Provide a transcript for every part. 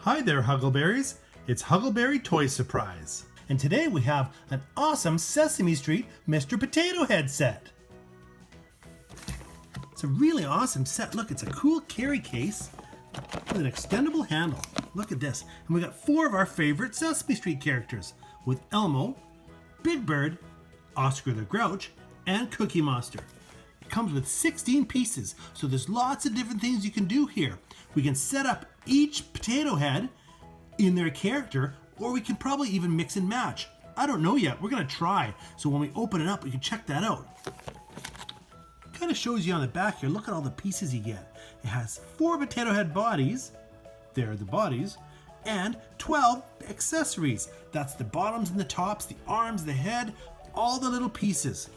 Hi there, HuggleBerries. It's HuggleBerry Toy Surprise. And today we have an awesome Sesame Street Mr. Potato Head set. It's a really awesome set. Look, it's a cool carry case with an extendable handle. Look at this. And we got 4 of our favorite Sesame Street characters with Elmo, Big Bird, Oscar the Grouch, and Cookie Monster. It comes with 16 pieces, so there's lots of different things you can do here. We can set up each potato head in their character, or we can probably even mix and match. I don't know yet. We're going to try. So when we open it up, we can check that out. Kind of shows you on the back here. Look at all the pieces you get. It has 4 potato head bodies. There are the bodies. And 12 accessories. That's the bottoms and the tops, the arms, the head, all the little pieces.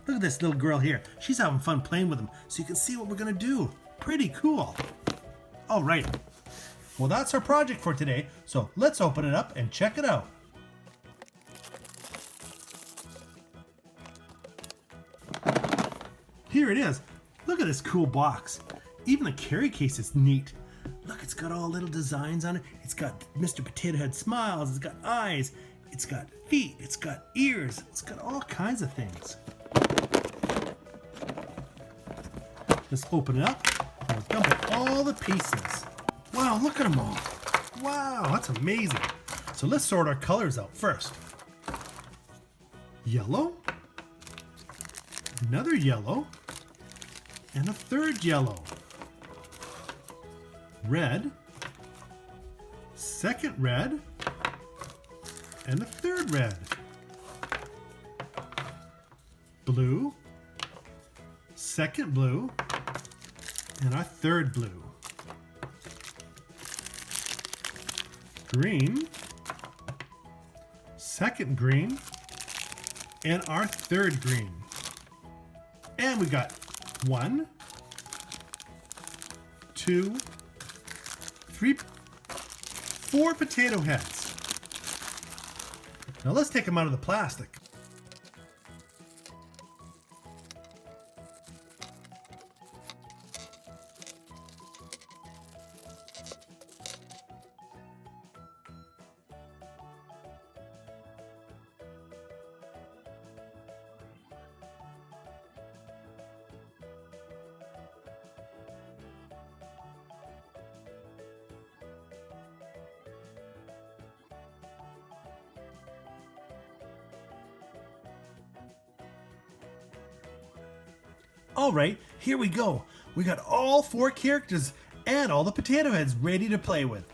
Look at this little girl here. She's having fun playing with them, so you can see what we're going to do. Pretty cool. All right. Well, that's our project for today, so let's open it up and check it out. Here it is. Look at this cool box. Even the carry case is neat. Look, it's got all little designs on it. It's got Mr. Potato Head smiles. It's got eyes. It's got feet. It's got ears. It's got all kinds of things. Let's open it up and we'll dump in all the pieces. Wow, look at them all. Wow, that's amazing. So let's sort our colors out first. Yellow, another yellow, and a third yellow. Red, second red, and a third red. Blue, second blue, and our third blue. Green, second green, and our third green. And we got 1, 2, 3, 4 potato heads. Now let's take them out of the plastic. All right, here we go. We got all 4 characters and all the potato heads ready to play with.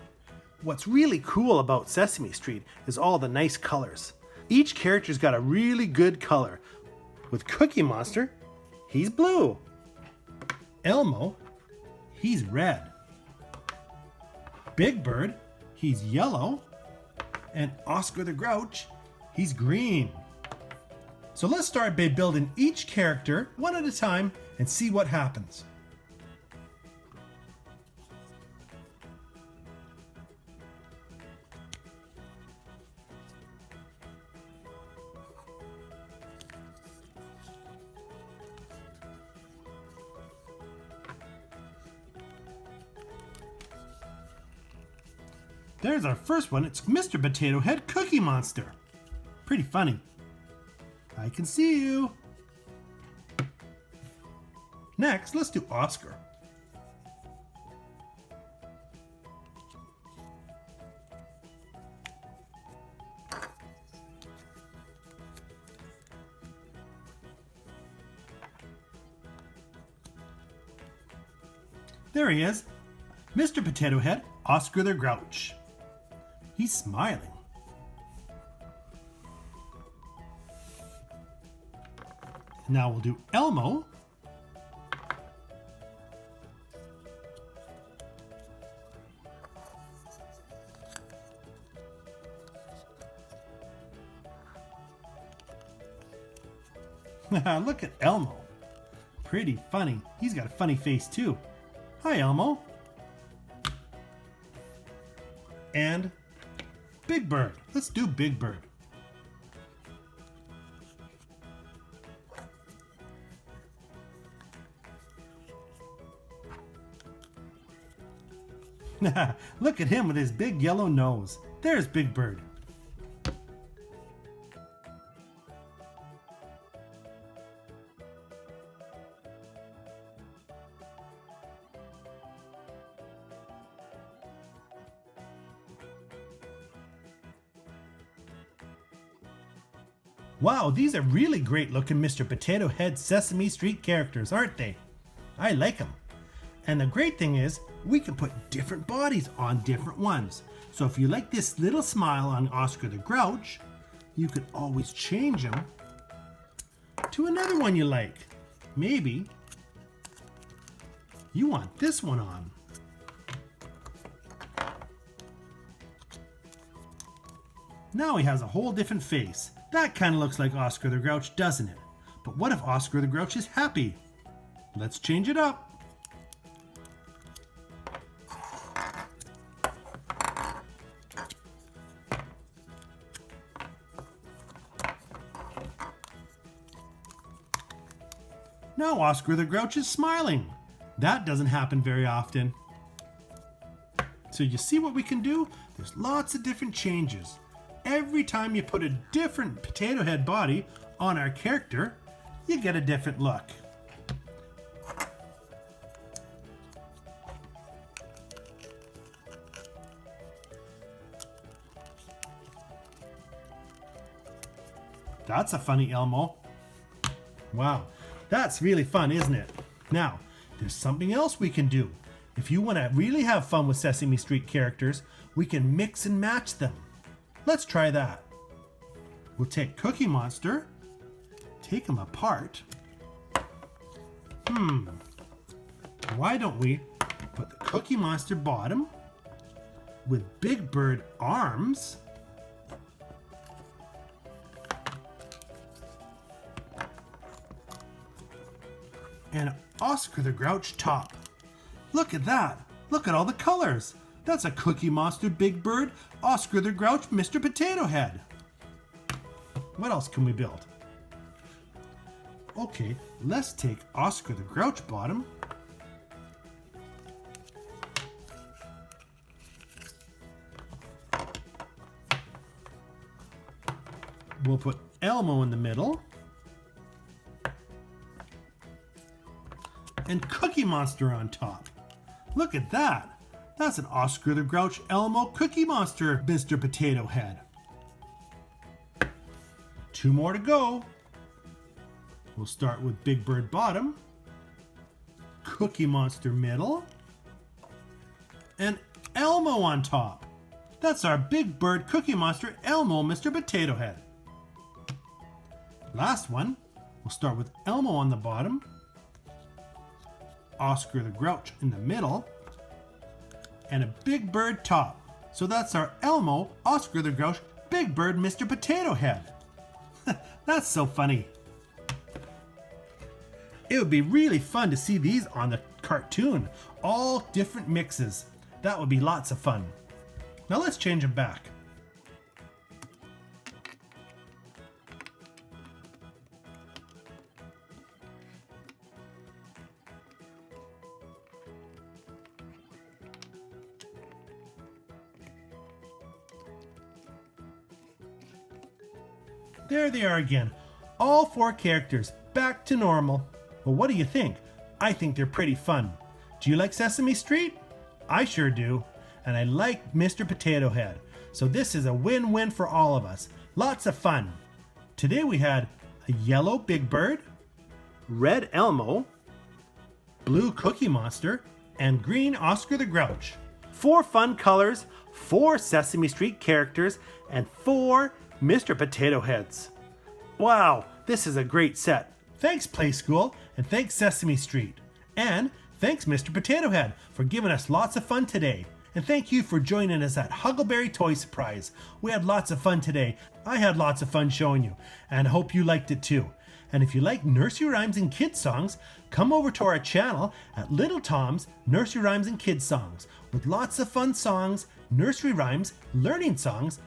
What's really cool about Sesame Street is all the nice colors. Each character's got a really good color. With Cookie Monster, he's blue. Elmo, he's red. Big Bird, he's yellow. And Oscar the Grouch, he's green. So let's start by building each character one at a time and see what happens. There's our first one. It's Mr. Potato Head Cookie Monster. Pretty funny. I can see you. Next, let's do Oscar. There he is, Mr. Potato Head, Oscar the Grouch. He's smiling. Now we'll do Elmo. Look at Elmo. Pretty funny. He's got a funny face too. Hi, Elmo. And Big Bird. Let's do Big Bird. Look at him with his big yellow nose. There's Big Bird. Wow, these are really great looking Mr. Potato Head Sesame Street characters, aren't they? I like them. And the great thing is, we can put different bodies on different ones. So if you like this little smile on Oscar the Grouch, you could always change him to another one you like. Maybe you want this one on. Now he has a whole different face. That kind of looks like Oscar the Grouch, doesn't it? But what if Oscar the Grouch is happy? Let's change it up. Now Oscar the Grouch is smiling. That doesn't happen very often. So you see what we can do? There's lots of different changes. Every time you put a different potato head body on our character, you get a different look. That's a funny Elmo. Wow, that's really fun, isn't it? Now, there's something else we can do. If you want to really have fun with Sesame Street characters, we can mix and match them. Let's try that. We'll take Cookie Monster, take him apart. Why don't we put the Cookie Monster bottom with Big Bird arms and Oscar the Grouch top. Look at that. Look at all the colors. That's a Cookie Monster, Big Bird, Oscar the Grouch, Mr. Potato Head. What else can we build? Okay, let's take Oscar the Grouch bottom. We'll put Elmo in the middle. And Cookie Monster on top. Look at that. That's an Oscar the Grouch Elmo Cookie Monster Mr. Potato Head. 2 more to go. We'll start with Big Bird bottom, Cookie Monster middle, and Elmo on top. That's our Big Bird Cookie Monster Elmo Mr. Potato Head. Last one, we'll start with Elmo on the bottom, Oscar the Grouch in the middle, and a Big Bird top. So that's our Elmo, Oscar the Grouch, Big Bird, Mr. Potato Head. That's so funny. It would be really fun to see these on the cartoon. All different mixes. That would be lots of fun. Now let's change them back. There they are again. All 4 characters back to normal. Well, what do you think? I think they're pretty fun. Do you like Sesame Street? I sure do. And I like Mr. Potato Head. So this is a win-win for all of us. Lots of fun. Today we had a yellow Big Bird, red Elmo, blue Cookie Monster, and green Oscar the Grouch. 4 fun colors, 4 Sesame Street characters, and 4 Mr. Potato Heads. Wow, this is a great set. Thanks Play School, and thanks Sesame Street. And thanks Mr. Potato Head for giving us lots of fun today. And thank you for joining us at HuggleBerry Toy Surprise. We had lots of fun today. I had lots of fun showing you, and I hope you liked it too. And if you like nursery rhymes and kids songs, come over to our channel at Little Tom's Nursery Rhymes and Kids Songs with lots of fun songs, nursery rhymes, learning songs,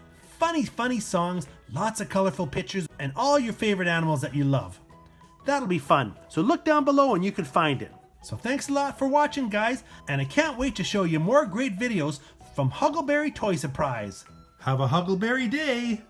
funny songs, lots of colorful pictures, and all your favorite animals that you love. That'll be fun. So look down below and you can find it. So thanks a lot for watching, guys, and I can't wait to show you more great videos from HuggleBerry Toy Surprise. Have a HuggleBerry day!